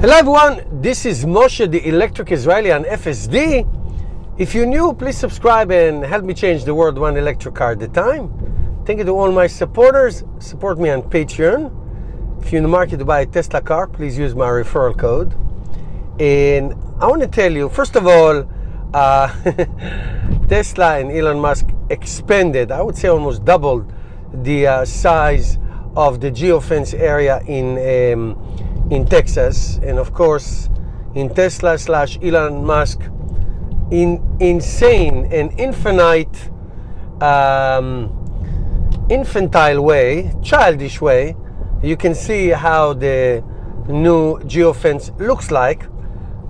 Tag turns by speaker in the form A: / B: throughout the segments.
A: Hello everyone, this is Moshe, the electric Israeli on FSD. If you're new, please subscribe and help me change the world one electric car at a time. Thank you to all my supporters. Support me on Patreon. If you're in the market to buy a Tesla car, please use my referral code. And I want to tell you, first of all, Tesla and Elon Musk expanded, I would say almost doubled the size of the geofence area in Texas, and of course in Tesla / Elon Musk insane and infantile way, childish way, you can see how the new geofence looks like,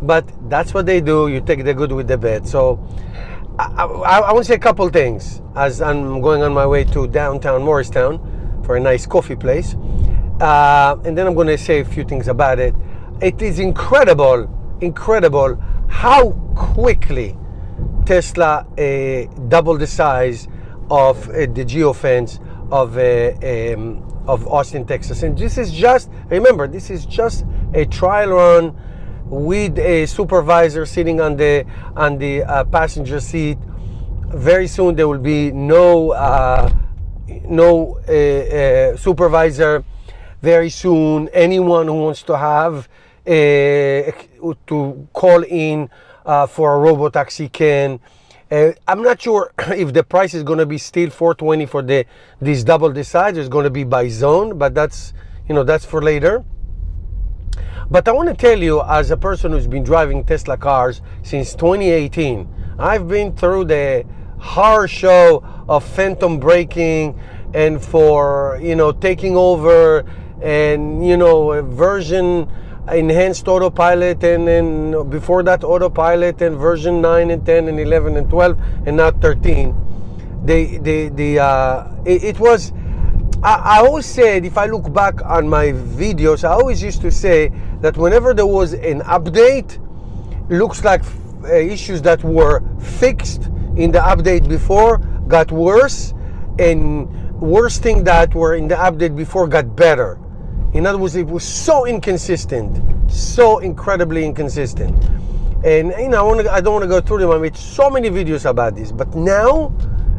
A: but that's what they do. You take the good with the bad. So I want to say a couple things as I'm going on my way to downtown Morristown for a nice coffee place. And then I'm going to say a few things about it. It is incredible how quickly Tesla doubled the size of the geofence of Austin, Texas. And this is just, remember, this is just a trial run with a supervisor sitting on the passenger seat. Very soon there will be no supervisor. Very soon, anyone who wants to have to call in for a Robotaxi can. I'm not sure if the price is going to be still $420 for this double the size. It's going to be by zone, but that's for later. But I want to tell you, as a person who's been driving Tesla cars since 2018, I've been through the horror show of phantom braking and for taking over. And version enhanced autopilot, and then before that autopilot, and version 9 and 10 and 11 and 12 and now 13. It was, I always said, if I look back on my videos, I always used to say that whenever there was an update, looks like issues that were fixed in the update before got worse, and worse things that were in the update before got better. In other words, it was so inconsistent, so incredibly inconsistent. And I don't want to go through them. I made so many videos about this, but now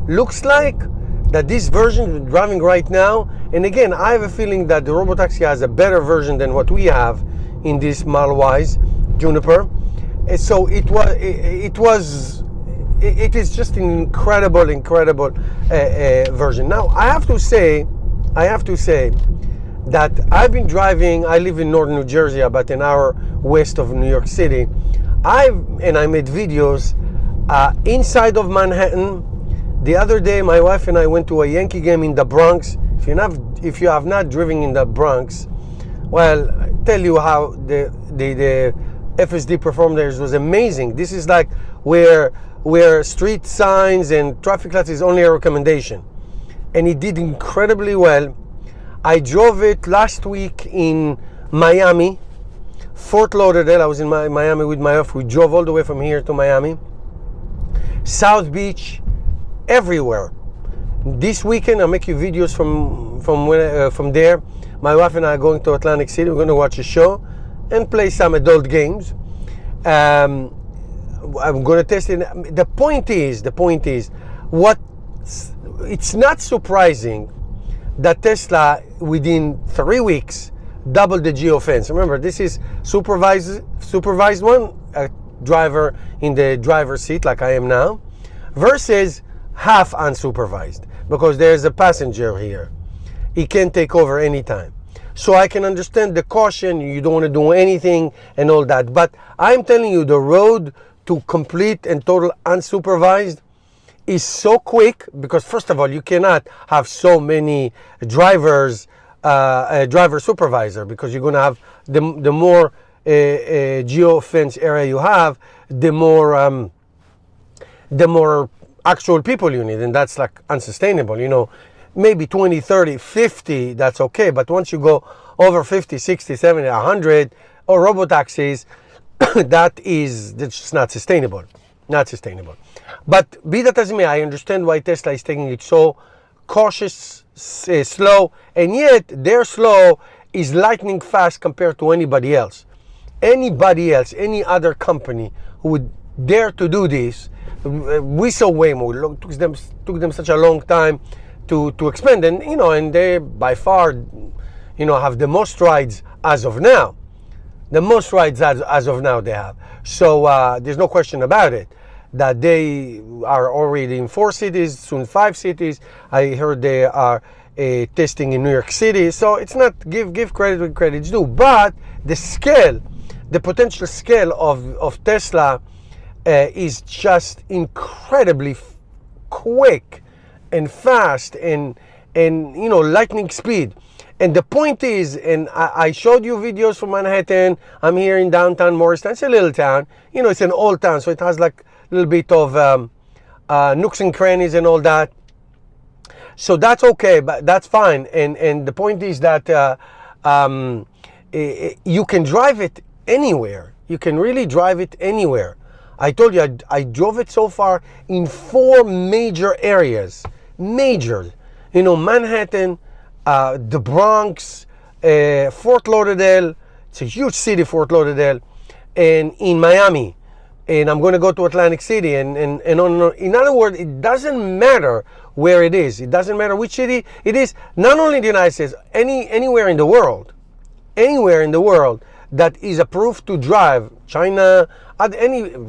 A: looks like that this version we're driving right now, and again, I have a feeling that the Robotaxi has a better version than what we have in this Model Y's Juniper. And so it is just an incredible version. Now I have to say that I've been driving. I live in northern New Jersey, about an hour west of New York City. I made videos inside of Manhattan. The other day, my wife and I went to a Yankee game in the Bronx. If you have not driven in the Bronx, well, I tell you how the FSD performed there was amazing. This is like where street signs and traffic lights is only a recommendation, and it did incredibly well. I drove it last week in Miami, Fort Lauderdale. I was in Miami with my wife. We drove all the way from here to Miami, South Beach, everywhere. This weekend I'll make you videos from there. My wife and I are going to Atlantic City. We're going to watch a show and play some adult games. I'm going to test it. The point is, it's not surprising that Tesla within 3 weeks doubled the geofence. Remember, this is supervised one, a driver in the driver's seat like I am now, versus half unsupervised, because there's a passenger here. He can take over anytime. So I can understand the caution, you don't want to do anything and all that, but I'm telling you, the road to complete and total unsupervised is so quick, because first of all, you cannot have so many drivers, a driver supervisor, because you're going to have the more geofence area you have, the more actual people you need, and that's like unsustainable. Maybe 20, 30, 50, that's okay, but once you go over 50, 60, 70, 100, or Robotaxis, that's just not sustainable. But be that as it may, I understand why Tesla is taking it so cautious, slow, and yet their slow is lightning fast compared to anybody else. anybody else, any other company who would dare to do this. We saw Waymo. Took them such a long time to expand, and and they by far, have the most rides as of now. The most rides as of now they have. So there's no question about it that they are already in 4 cities, soon 5 cities. I heard they are testing in New York City. So it's not give credit where credit's due, but the scale, the potential scale of Tesla is just incredibly quick and fast and lightning speed. And the point is, and I showed you videos from Manhattan. I'm here in downtown Morristown. It's a little town. It's an old town, so it has like a little bit of nooks and crannies and all that. So that's okay, but that's fine. And the point is that you can drive it anywhere. You can really drive it anywhere. I told you I drove it so far in 4 major areas. Major. Manhattan, the Bronx, Fort Lauderdale. It's a huge city, Fort Lauderdale, and in Miami. And I'm going to go to Atlantic City. And in other words, it doesn't matter where it is. It doesn't matter which city it is. Not only in the United States, anywhere in the world. Anywhere in the world that is approved to drive. China,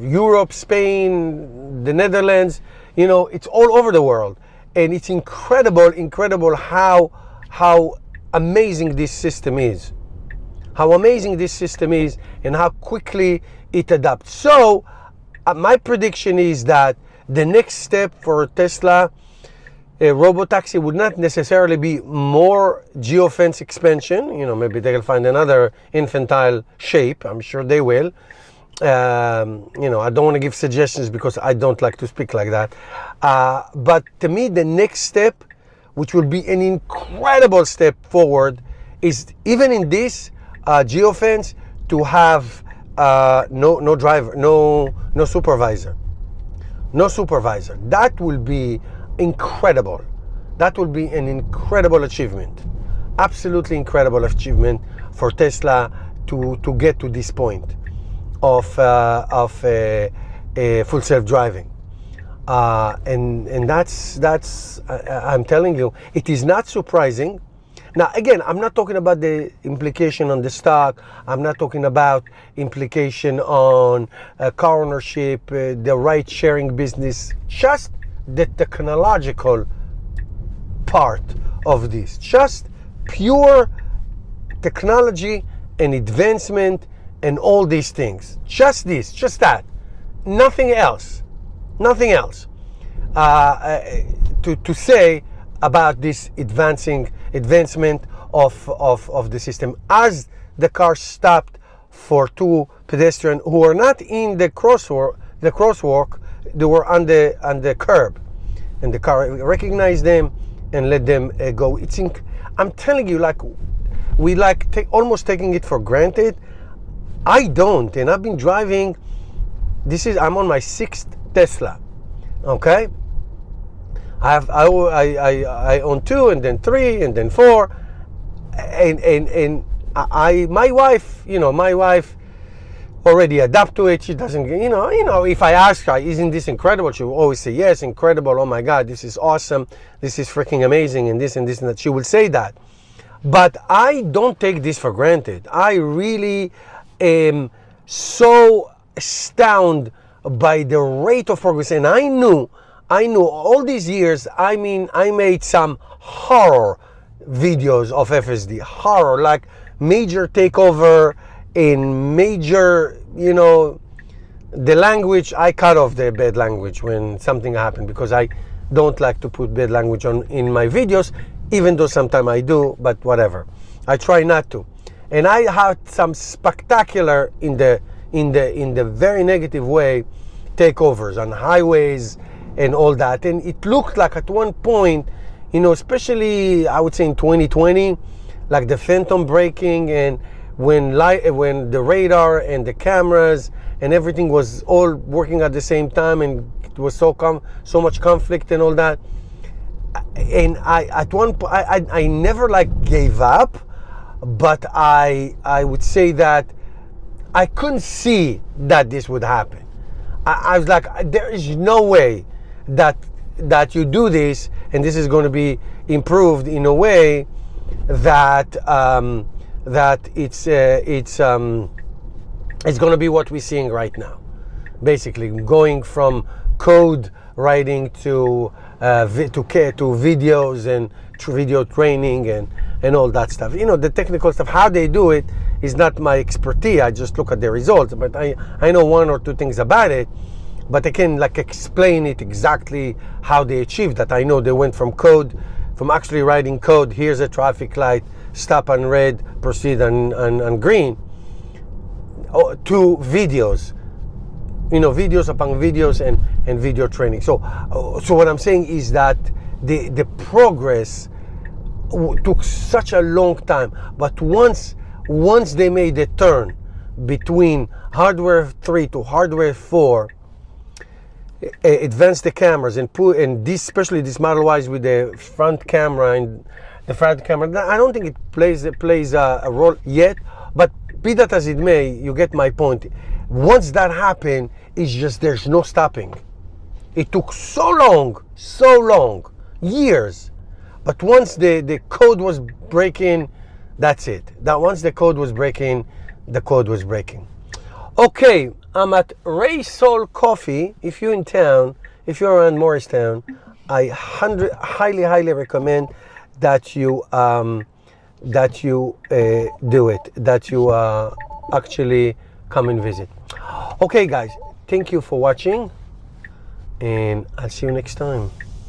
A: Europe, Spain, the Netherlands. It's all over the world. And it's incredible how amazing this system is. How amazing this system is and how quickly it adapts. So my prediction is that the next step for Tesla Robotaxi would not necessarily be more geofence expansion. Maybe they'll find another infantile shape. I'm sure they will. I don't want to give suggestions because I don't like to speak like that. But to me, the next step, which will be an incredible step forward, is even in this geofence to have no driver, no supervisor. No supervisor. That will be incredible. That will be an incredible achievement. Absolutely incredible achievement for Tesla to get to this point of full self-driving. And that's I'm telling you, it is not surprising. Now again, I'm not talking about the implication on the stock. I'm not talking about implication on car ownership, the ride-sharing business. Just the technological part of this. Just pure technology and advancement and all these things. Just this, just that. Nothing else. Nothing else to say about this advancement of the system. As the car stopped for 2 pedestrians who were not in the crosswalk, they were on the curb, and the car recognized them and let them go. I'm telling you, we almost taking it for granted. I don't, and I've been driving. I'm on my 6th Tesla. Okay, I own 2, and then 3, and then 4, and my wife already adapt to it. She doesn't, if I ask her, isn't this incredible? She will always say, yes, incredible. Oh my God, this is awesome. This is freaking amazing, and this and this and that. She will say that. But I don't take this for granted. I really am so astounded by the rate of progress. And I knew all these years, I made some horror videos of FSD. Horror, like major takeover in major, the language. I cut off the bad language when something happened because I don't like to put bad language in my videos, even though sometimes I do, but whatever. I try not to. And I had some spectacular in the very negative way takeovers on highways and all that. And it looked like at one point, especially I would say in 2020, like the phantom braking, and when the radar and the cameras and everything was all working at the same time, and it was so much conflict and all that. And I never gave up, but I would say that I couldn't see that this would happen. I was like, there is no way that you do this and this is going to be improved in a way that that it's going to be what we're seeing right now. Basically, going from code writing to videos and video training and all that stuff. You know, the technical stuff, how they do it is not my expertise. I just look at the results, but I know one or two things about it, but I can like explain it exactly how they achieved that. I know they went from actually writing code, here's a traffic light, stop on red, proceed on green, to videos. You know, videos upon videos and video training. So what I'm saying is that the progress took such a long time, but once they made the turn between hardware 3 to hardware 4, advanced the cameras and this, especially this Model Ys with the front camera and the front camera, I don't think it plays a role yet, but be that as it may, you get my point. Once that happened, it's just there's no stopping. It took so long, years. But once the code was breaking, that's it. That once the code was breaking, the code was breaking. Okay, I'm at Ray Soul Coffee. If you're in town, if you're around Morristown, I highly recommend that you do it. That you actually come and visit. Okay, guys, thank you for watching, and I'll see you next time.